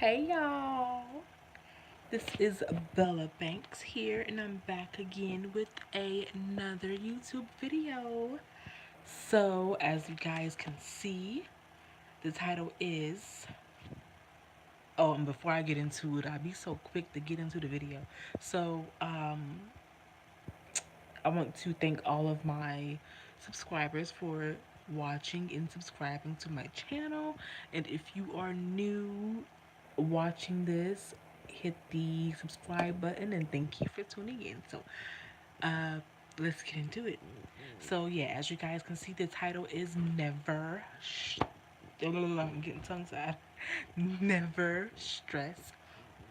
Hey y'all, this is Bella Banks here, and I'm back again with another YouTube video. So, as you guys can see, the title is. Oh, and before I get into it, I'll be so quick to get into the video. So, I want to thank all of my subscribers for watching and subscribing to my channel. And if you are new watching this, hit the subscribe button and thank you for tuning in. So, uh, let's get into it. So, yeah, as you guys can see, the title is Never. I'm getting tongue tied. Never stress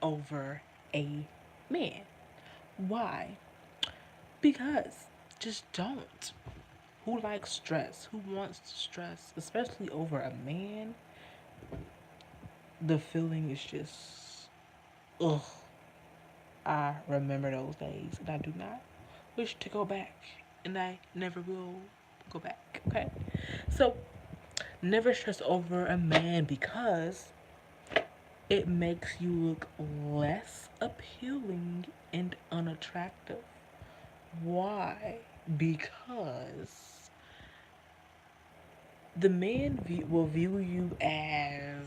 over a man. Why? Because just don't. Who likes stress? Who wants to stress? Especially over a man. The feeling is just, ugh. I remember those days and I do not wish to go back. And I never will go back. Okay? So, never stress over a man because it makes you look less appealing and unattractive. Why? Because the man will view you as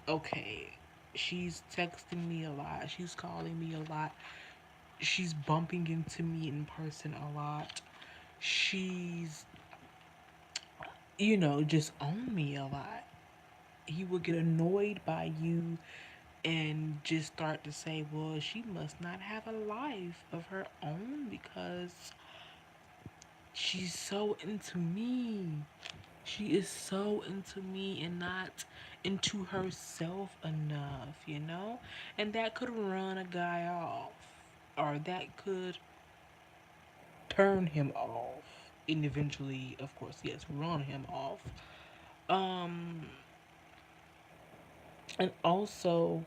okay, she's texting me a lot, she's calling me a lot, she's bumping into me in person a lot, she's, just on me a lot. He will get annoyed by you and just start to say, well, she must not have a life of her own because she's so into me. She is so into me and not into herself enough. And that could run a guy off, or that could turn him off. And eventually, of course, yes, run him off. Um, and also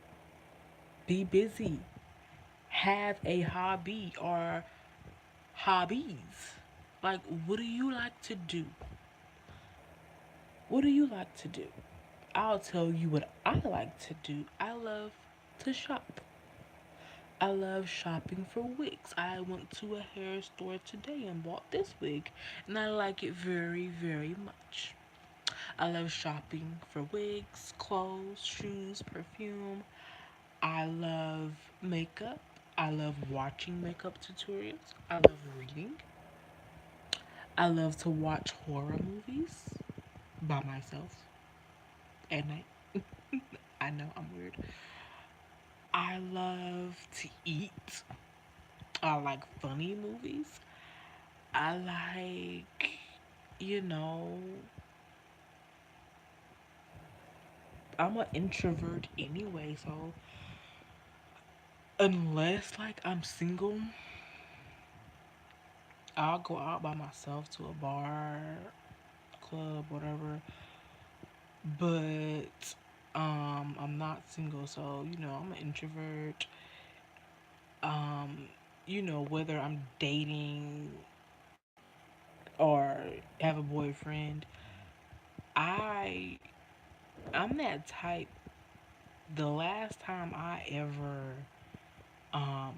be busy. Have a hobby or hobbies. Like, what do you like to do? What do you like to do? I'll tell you what I like to do. I love to shop. I love shopping for wigs. I went to a hair store today and bought this wig, and I like it very, very much. I love shopping for wigs, clothes, shoes, perfume. I love makeup. I love watching makeup tutorials. I love reading. I love to watch horror movies by myself at night. I know I'm weird. I love to eat. I like funny movies. I like, you know, I'm an introvert anyway, so unless like I'm single, I'll go out by myself to a bar, club, whatever. But I'm not single, so I'm an introvert. Um, whether I'm dating or have a boyfriend, I I'm that type. The last time I ever um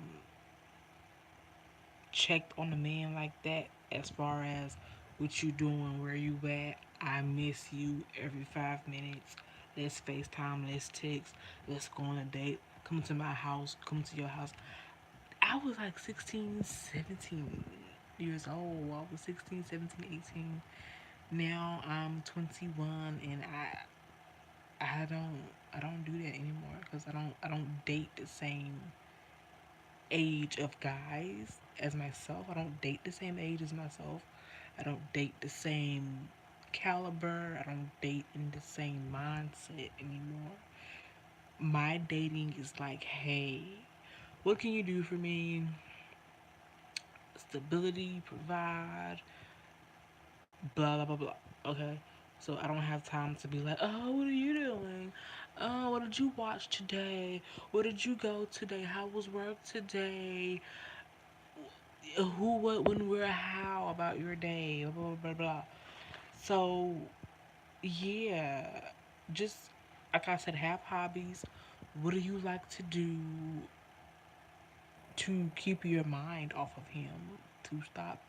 checked on a man like that, as far as what you doing, where you at, I miss you every 5 minutes. Let's FaceTime, let's text, let's go on a date, come to my house, come to your house. I was like 16, 17 years old. I was 16, 17, 18. Now I'm 21 and I don't do that anymore because I don't date the same age of guys as myself. I don't date the same age as myself. I don't date the same caliber. I don't date in the same mindset anymore. My dating is like, hey, what can you do for me? Stability, provide, blah, blah, blah, blah. Okay? So I don't have time to be like, oh, what are you doing? Oh, what did you watch today? Where did you go today? How was work today? Who, what, when, where, how about your day? Blah, blah, blah, blah. So, yeah, just Like I said, have hobbies. What do you like to do to keep your mind off of him? To stop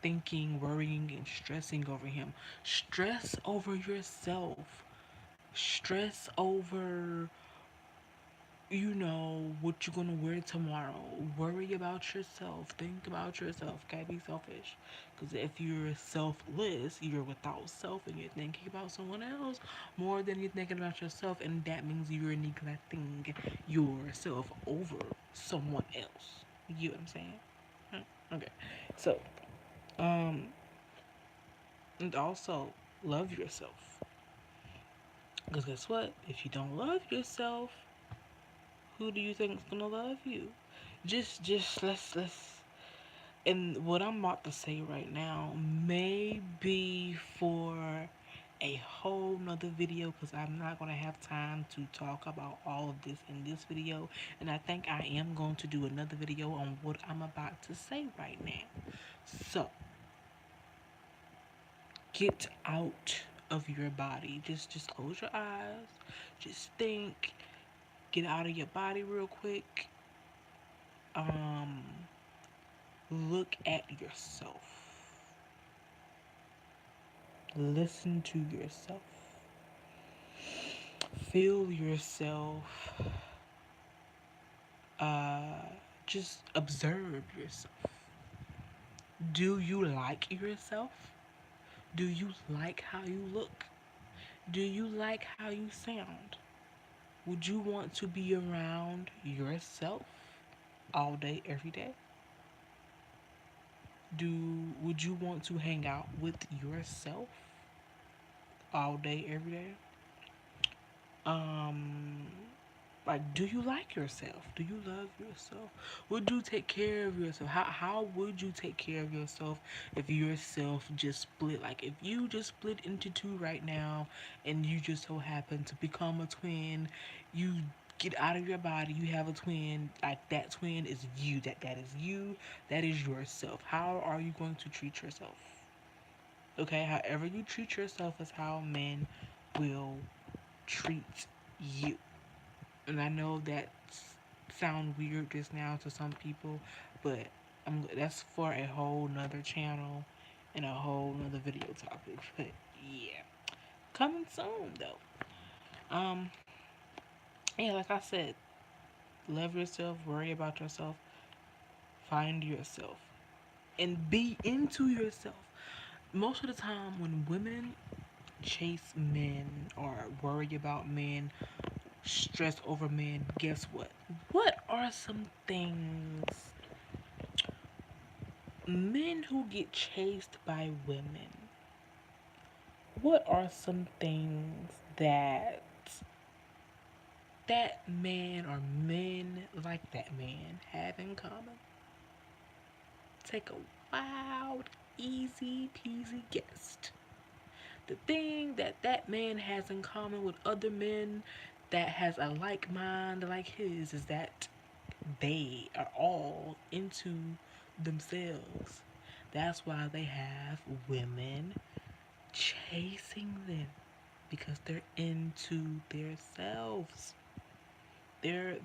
thinking, worrying, and stressing over him. Stress over yourself. Stress over, what you're gonna wear tomorrow. Worry about yourself. Think about yourself. Can't be selfish. Because if you're selfless, you're without self and you're thinking about someone else more than you're thinking about yourself, and that means you're neglecting yourself over someone else. You get what I'm saying? Okay. So, um, and also love yourself. Because guess what? If you don't love yourself, who do you think is gonna love you? Just let's. And what I'm about to say right now may be for a whole nother video because I'm not gonna have time to talk about all of this in this video. And I think I am going to do another video on what I'm about to say right now. So get out of your body. Just close your eyes. Just think. Get out of your body real quick. Um, look at yourself. Listen to yourself. Feel yourself. Uh, just observe yourself. Do you like yourself? Do you like how you look? Do you like how you sound? Would you want to be around yourself all day, every day? Would you want to hang out with yourself all day, every day? Um, like, do you like yourself? Do you love yourself? Would you take care of yourself? How would you take care of yourself if yourself just split? Like, if you just split into two right now and you just so happen to become a twin, you get out of your body, you have a twin, like that twin is you. That is you, that is yourself. How are you going to treat yourself? Okay, however you treat yourself is how men will treat you. And I know that sound weird just now to some people, but that's for a whole nother channel and a whole nother video topic. But yeah, coming soon though. Yeah, like I said, love yourself, worry about yourself, find yourself, and be into yourself. Most of the time, when women chase men or worry about men, stress over men, guess what? What are some things men who get chased by women? What are some things that man or men like that man have in common? Take a wild, easy peasy guess. The thing that man has in common with other men that has a like mind like his is that they are all into themselves. That's why they have women chasing them because they're into themselves. They're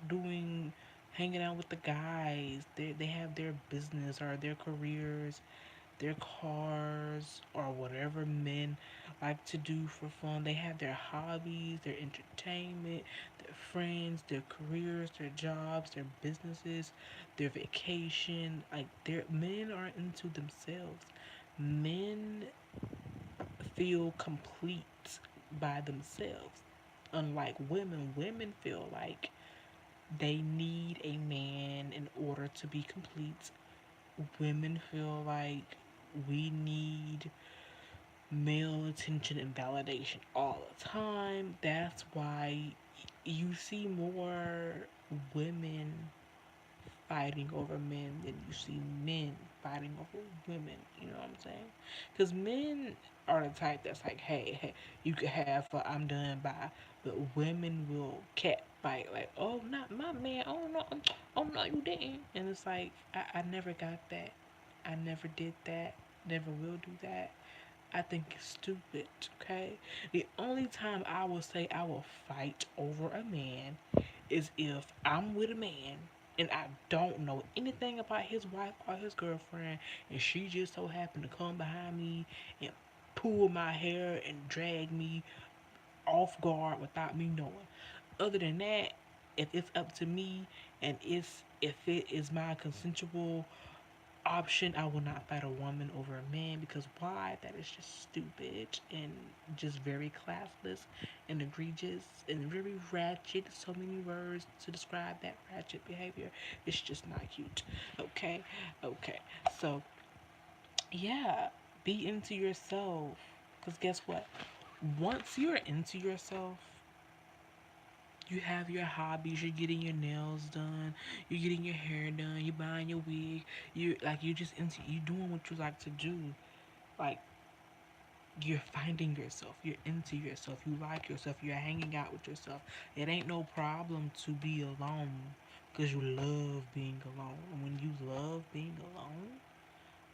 doing hanging out with the guys. They have their business or their careers, their cars or whatever men like to do for fun. They have their hobbies, their entertainment, their friends, their careers, their jobs, their businesses, their vacation. Like their men are into themselves. Men feel complete by themselves. Unlike women, women feel like they need a man in order to be complete. Women feel like we need male attention and validation all the time. That's why you see more women fighting over men than you see men fighting over women. You know what I'm saying? Because men are the type that's like, hey, you could have I'm done by, but women will cat fight like, oh, not my man. Oh no, oh no, you didn't. And it's like I never got that. I never did that. Never will do that. I think it's stupid, okay? The only time I will say I will fight over a man is if I'm with a man and I don't know anything about his wife or his girlfriend, and she just so happened to come behind me and pull my hair and drag me off guard without me knowing. Other than that, if it's up to me and if it is my consensual option, I will not fight a woman over a man because why? That is just stupid and just very classless and egregious and very ratchet. So many words to describe that ratchet behavior. It's just not cute. Okay, okay. So yeah, be into yourself. Because guess what? Once you're into yourself, you have your hobbies, you're getting your nails done, you're getting your hair done, you're buying your wig, you just into you doing what you like to do. Like you're finding yourself, you're into yourself, you like yourself, you're hanging out with yourself. It ain't no problem to be alone because you love being alone. And when you love being alone,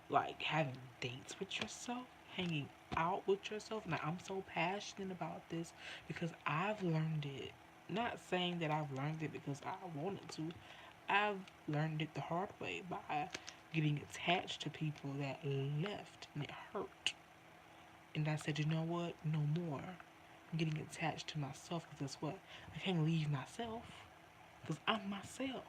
like having dates with yourself, hanging out with yourself. Now, I'm so passionate about this because I've learned it. Not saying that I've learned it because I wanted to. I've learned it the hard way by getting attached to people that left and it hurt. And I said, you know what? No more. I'm getting attached to myself because that's what? I can't leave myself because I'm myself.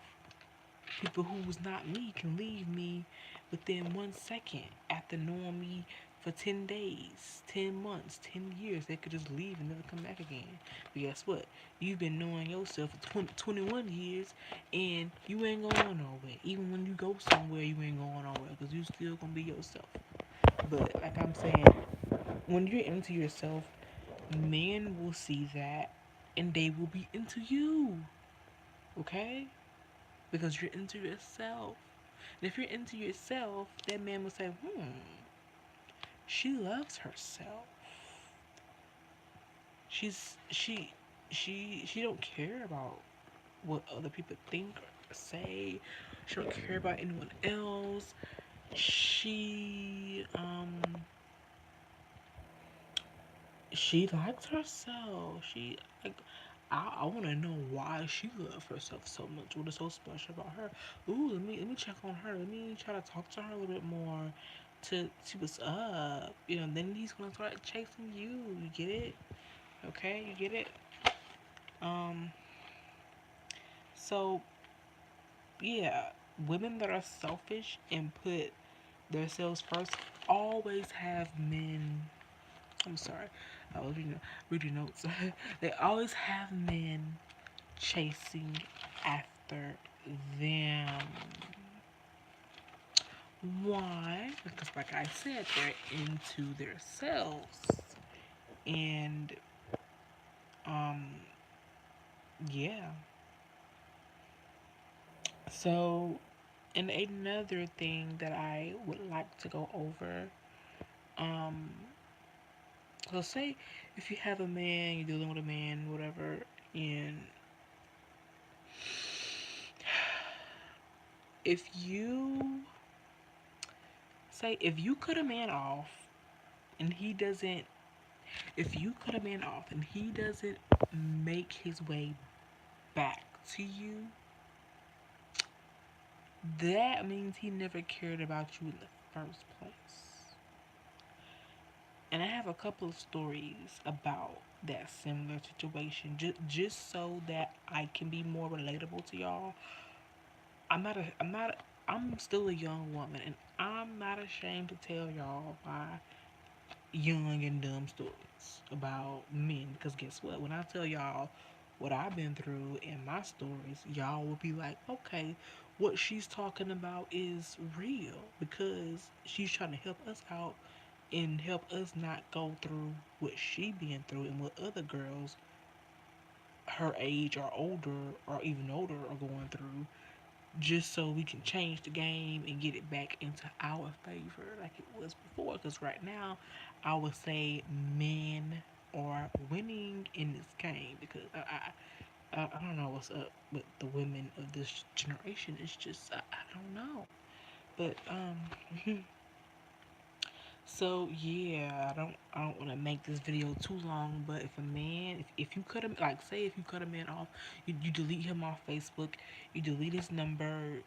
People who was not me can leave me within 1 second after knowing me for 10 days, 10 months, 10 years. They could just leave and never come back again. But guess what? You've been knowing yourself for 21 years and you ain't going nowhere. Even when you go somewhere, you ain't going nowhere because you still going to be yourself. But like I'm saying, when you're into yourself, men will see that and they will be into you. Okay? Because you're into yourself. And if you're into yourself, that man will say, she loves herself. She don't care about what other people think or say. She don't care about anyone else. She likes herself. I want to know why she loves herself so much. What is so special about her? Ooh, let me check on her. Let me try to talk to her a little bit more to see what's up. Then he's gonna start chasing you. You get it? Okay, you get it? Um, so yeah, women that are selfish and put themselves first always have men. I'm sorry, I was reading notes. They always have men chasing after them. Why? Because, like I said, they're into themselves. And, um, yeah. So, and another thing that I would like to go over, um, so say if you have a man, you're dealing with a man, whatever, and if you if you cut a man off and he doesn't if you cut a man off and he doesn't make his way back to you, that means he never cared about you in the first place. And I have a couple of stories about that similar situation, just so that I can be more relatable to y'all. I'm still a young woman, and I'm not ashamed to tell y'all my young and dumb stories about men. Because guess what? When I tell y'all what I've been through in my stories, y'all will be like, okay, what she's talking about is real because she's trying to help us out and help us not go through what she been through and what other girls her age or older or even older are going through, just so we can change the game and get it back into our favor like it was before. Because right now, I would say men are winning in this game because I don't know what's up with the women of this generation. It's just I don't know, but So yeah, I don't want to make this video too long, but if a man, if you cut him, like say if you cut a man off, you delete him off Facebook, you delete his number,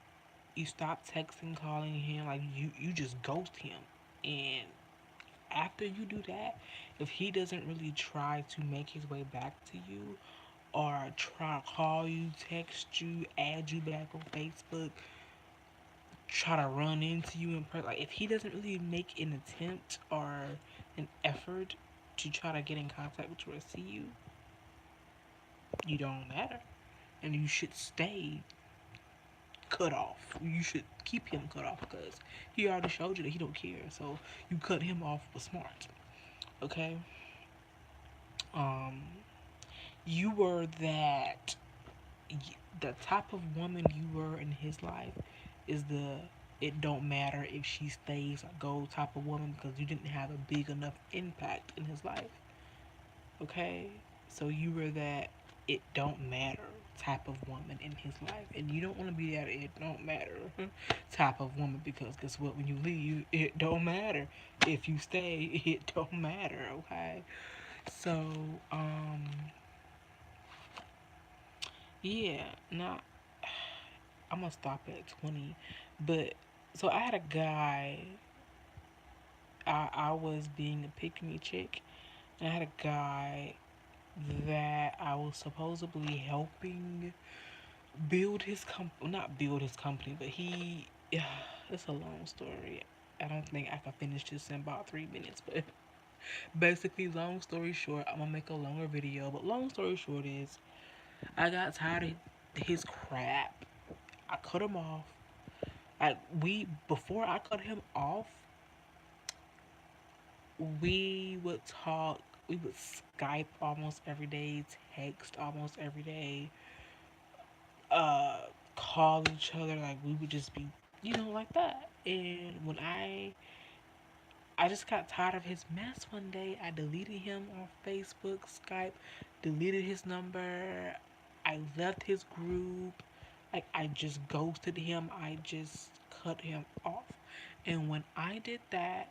you stop texting, calling him, like you just ghost him, and after you do that, if he doesn't really try to make his way back to you, or try to call you, text you, add you back on Facebook, try to run into you in person. Like if he doesn't really make an attempt or an effort to try to get in contact with you or see you, you don't matter. And you should stay cut off. You should keep him cut off because he already showed you that he don't care. So you cut him off with smart. Okay? Um you were that the type of woman you were in his life is the it don't matter if she stays or go type of woman because you didn't have a big enough impact in his life. Okay? So you were that it don't matter type of woman in his life. And you don't want to be that it don't matter type of woman because guess what? When you leave, it don't matter. If you stay, it don't matter. Okay? So, yeah, now I'm gonna stop at 20. But so I had a guy. I was being a pick me chick, and I had a guy that I was supposedly helping build his not build his company, but he. Yeah, it's a long story. I don't think I can finish this in about 3 minutes, but basically, long story short, I'm gonna make a longer video. But long story short is, I got tired of his crap. I cut him off. Like we before I cut him off, we would talk. We would Skype almost every day, text almost every day, uh, call each other. Like we would just be, like that. And when I just got tired of his mess one day. I deleted him on Facebook, Skype, deleted his number. I left his group. Like I just ghosted him. I just cut him off. And when I did that,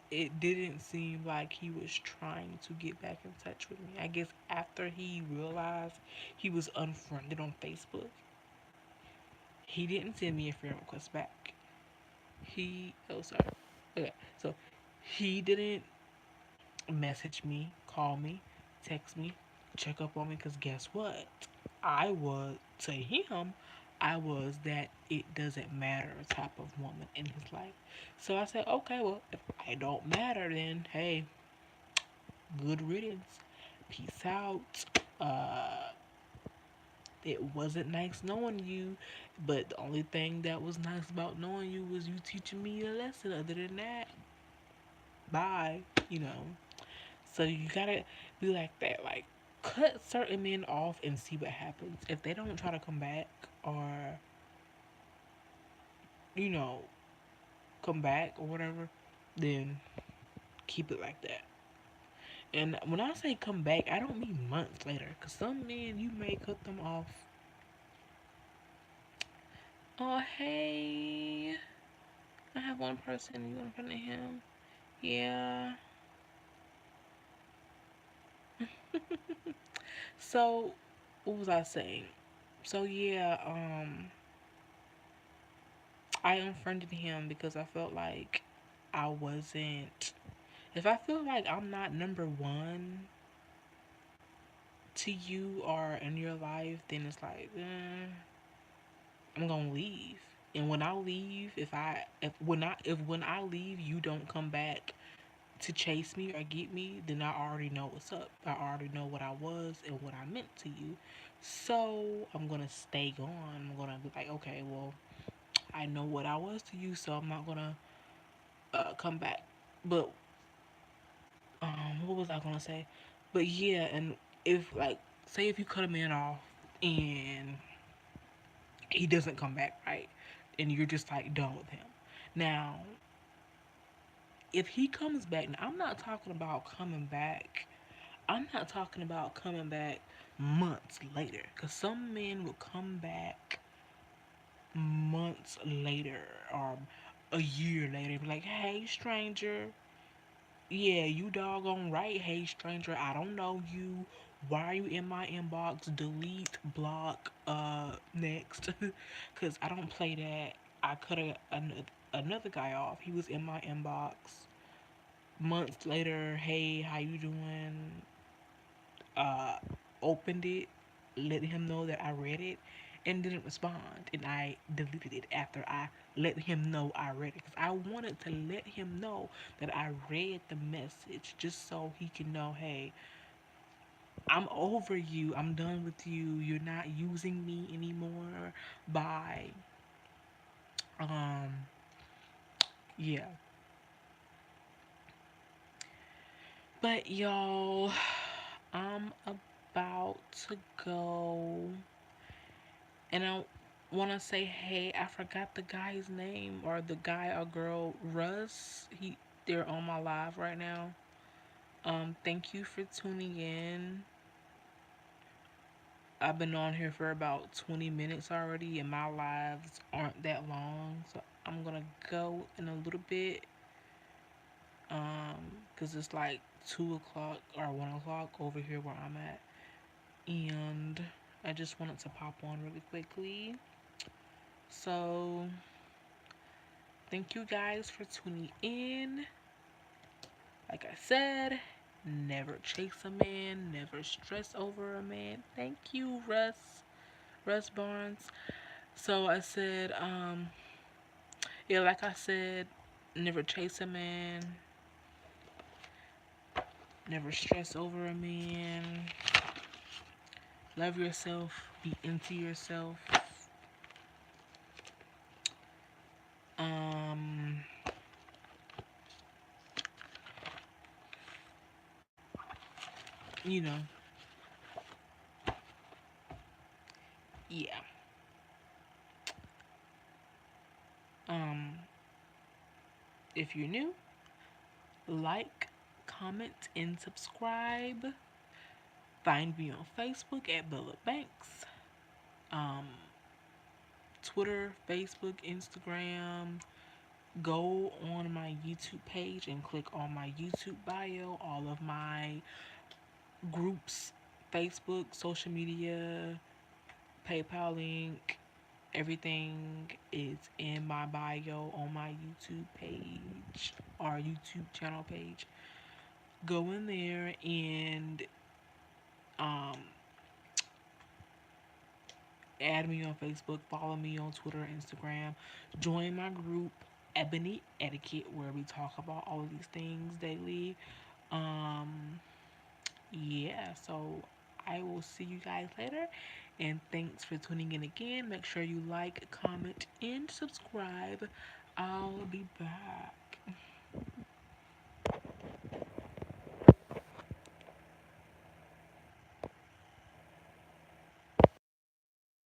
it didn't seem like he was trying to get back in touch with me. I guess after he realized he was unfriended on Facebook, he didn't send me a friend request back. Oh, sorry. Okay, so he didn't message me, call me, text me, check up on me, because guess what? To him, I was that it doesn't matter type of woman in his life. So I said, okay, well, if I don't matter, then hey, good riddance. Peace out. Uh, it wasn't nice knowing you, but the only thing that was nice about knowing you was you teaching me a lesson. Other than that, bye. You know. So you gotta be like that. Like, cut certain men off and see what happens. If they don't try to come back or, you know, come back or whatever, then keep it like that. And when I say come back, I don't mean months later. Because some men, you may cut them off. Oh, hey. I have one person. You in front of him? Yeah. So, what was I saying? So, yeah, I unfriended him because I felt like I wasn't. If I feel like I'm not number one to you or in your life, then it's like, I'm gonna leave. And when I leave, if when I leave, you don't come back to chase me or get me, then I already know what's up. I already know what I was and what I meant to you. So I'm gonna stay gone. I'm gonna be like, okay, well, I know what I was to you, so I'm not gonna come back. But what was I gonna say? But yeah, and if like, say if you cut a man off and he doesn't come back, right, and you're just like done with him. Now, if he comes back, now I'm not talking about coming back. I'm not talking about coming back months later, because some men will come back months later or a year later, be like, hey, stranger. Yeah, you doggone right. Hey, stranger, I don't know you. Why are you in my inbox? Delete, block, next. Because I don't play that. I cut another guy off. He was in my inbox. Months later, hey, how you doing? uh, Opened it, let him know that I read it, and didn't respond. And I deleted it after I let him know I read it. Because I wanted to let him know that I read the message just so he can know, hey, I'm over you. I'm done with you. You're not using me anymore. Bye. Um, yeah. But y'all, I'm about to go. And I want to say, hey, I forgot the guy's name or the guy or girl, Russ. They're on my live right now. Thank you for tuning in. I've been on here for about 20 minutes already, and my lives aren't that long, so I'm gonna go in a little bit. Cause it's like 2 o'clock or 1 o'clock over here where I'm at, and I just wanted to pop on really quickly. So thank you guys for tuning in. Like I said, never chase a man, never stress over a man. Thank you, Russ Barnes. So I said, yeah, like I said, never chase a man, never stress over a man. Love yourself, be into yourself. Um, you know, yeah. Um, if you're new, like, comment, and subscribe. Find me on Facebook at Bella Banks. Um, Twitter, Facebook, Instagram. Go on my YouTube page and click on my YouTube bio. All of my groups, Facebook, social media, PayPal link, everything is in my bio on my YouTube page or YouTube channel page. Go in there and um, add me on Facebook, follow me on Twitter, Instagram, join my group, Ebony Etiquette, where we talk about all of these things daily. Um, yeah, so I will see you guys later. And thanks for tuning in again. Make sure you like, comment, and subscribe. I'll be back.